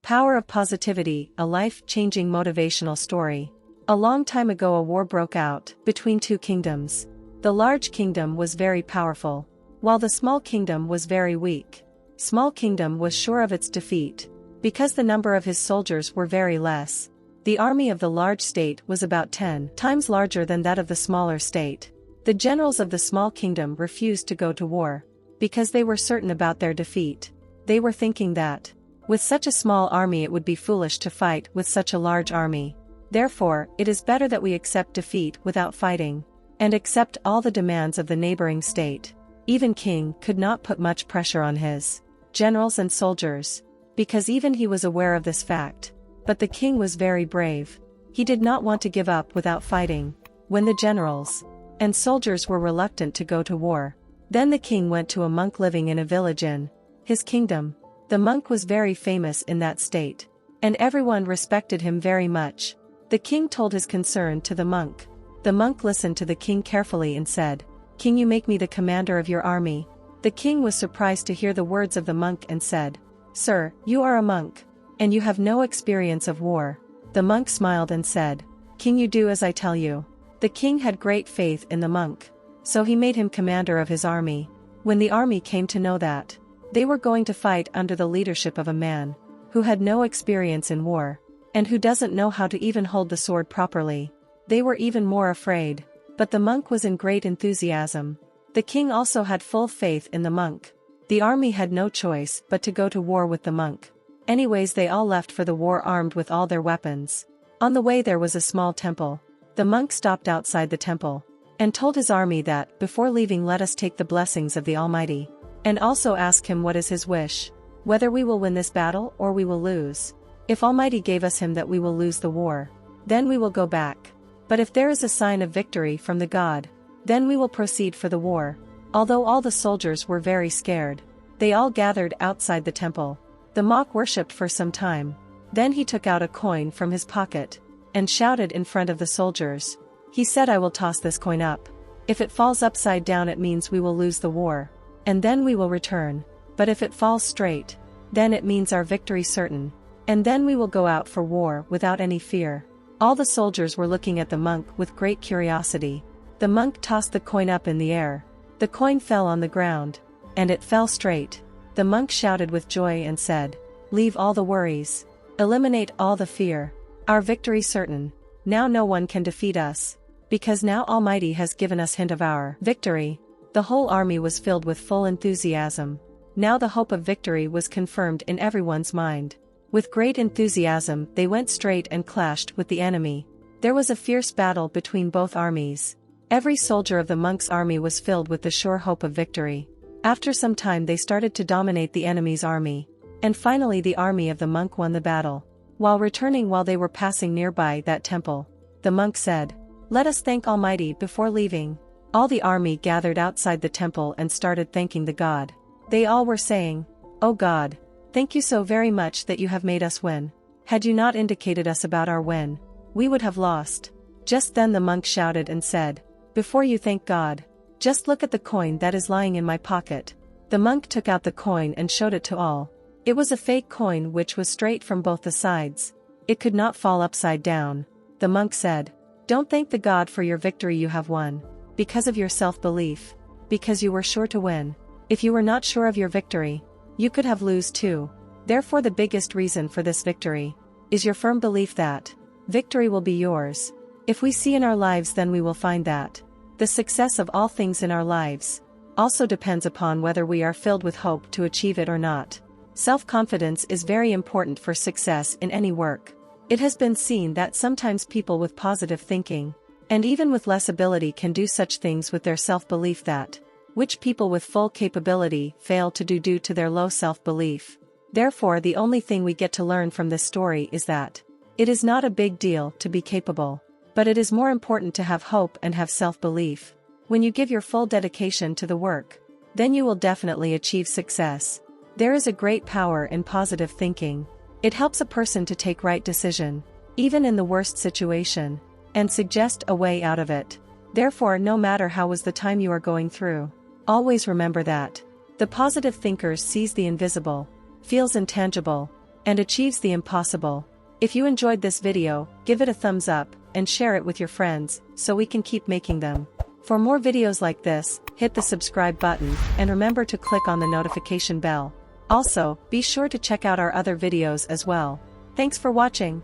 Power of Positivity, a life-changing motivational story. A long time ago a war broke out between two kingdoms. The large kingdom was very powerful, while the small kingdom was very weak. Small kingdom was sure of its defeat, because the number of his soldiers were very less. The army of the large state was about 10 times larger than that of the smaller state. The generals of the small kingdom refused to go to war, because they were certain about their defeat. They were thinking that, with such a small army it would be foolish to fight with such a large army. Therefore, it is better that we accept defeat without fighting, and accept all the demands of the neighboring state. Even king could not put much pressure on his generals and soldiers, because even he was aware of this fact. But the king was very brave. He did not want to give up without fighting. When the generals and soldiers were reluctant to go to war, then the king went to a monk living in a village in his kingdom. The monk was very famous in that state, and everyone respected him very much. The king told his concern to the monk. The monk listened to the king carefully and said, "King, you make me the commander of your army." The king was surprised to hear the words of the monk and said, "Sir, you are a monk, and you have no experience of war." The monk smiled and said, "King, you do as I tell you." The king had great faith in the monk, so he made him commander of his army. When the army came to know that they were going to fight under the leadership of a man who had no experience in war, and who doesn't know how to even hold the sword properly, they were even more afraid. But the monk was in great enthusiasm. The king also had full faith in the monk. The army had no choice but to go to war with the monk. Anyways, they all left for the war armed with all their weapons. On the way there was a small temple. The monk stopped outside the temple and told his army that, before leaving, let us take the blessings of the Almighty, and also ask him what is his wish, whether we will win this battle or we will lose. If Almighty gave us him that we will lose the war, then we will go back. But if there is a sign of victory from the God, then we will proceed for the war. Although all the soldiers were very scared, they all gathered outside the temple. The monk worshipped for some time. Then he took out a coin from his pocket and shouted in front of the soldiers. He said, "I will toss this coin up. If it falls upside down it means we will lose the war, and then we will return. But if it falls straight, then it means our victory certain, and then we will go out for war without any fear." All the soldiers were looking at the monk with great curiosity. The monk tossed the coin up in the air. The coin fell on the ground, and it fell straight. The monk shouted with joy and said, "Leave all the worries. Eliminate all the fear. Our victory certain. Now no one can defeat us, because now Almighty has given us hint of our victory." The whole army was filled with full enthusiasm. Now the hope of victory was confirmed in everyone's mind. With great enthusiasm they went straight and clashed with the enemy. There was a fierce battle between both armies. Every soldier of the monk's army was filled with the sure hope of victory. After some time they started to dominate the enemy's army, and finally the army of the monk won the battle. While they were passing nearby that temple, the monk said, "Let us thank Almighty before leaving." All the army gathered outside the temple and started thanking the God. They all were saying, "Oh God, thank you so very much that you have made us win. Had you not indicated us about our win, we would have lost." Just then the monk shouted and said, "Before you thank God, just look at the coin that is lying in my pocket." The monk took out the coin and showed it to all. It was a fake coin which was straight from both the sides. It could not fall upside down. The monk said, "Don't thank the God for your victory you have won, because of your self-belief, because you were sure to win. If you were not sure of your victory, you could have lose too. Therefore the biggest reason for this victory is your firm belief that victory will be yours. If we see in our lives, then we will find that the success of all things in our lives also depends upon whether we are filled with hope to achieve it or not." Self-confidence is very important for success in any work. It has been seen that sometimes people with positive thinking, and even with less ability, can do such things with their self-belief that which people with full capability fail to do due to their low self-belief. Therefore the only thing we get to learn from this story is that it is not a big deal to be capable, but it is more important to have hope and have self-belief. When you give your full dedication to the work, then you will definitely achieve success. There is a great power in positive thinking. It helps a person to take right decision, even in the worst situation, and suggest a way out of it. Therefore, no matter how was the time you are going through, always remember that the positive thinker sees the invisible, feels intangible, and achieves the impossible. If you enjoyed this video, give it a thumbs up, and share it with your friends, so we can keep making them. For more videos like this, hit the subscribe button, and remember to click on the notification bell. Also, be sure to check out our other videos as well. Thanks for watching.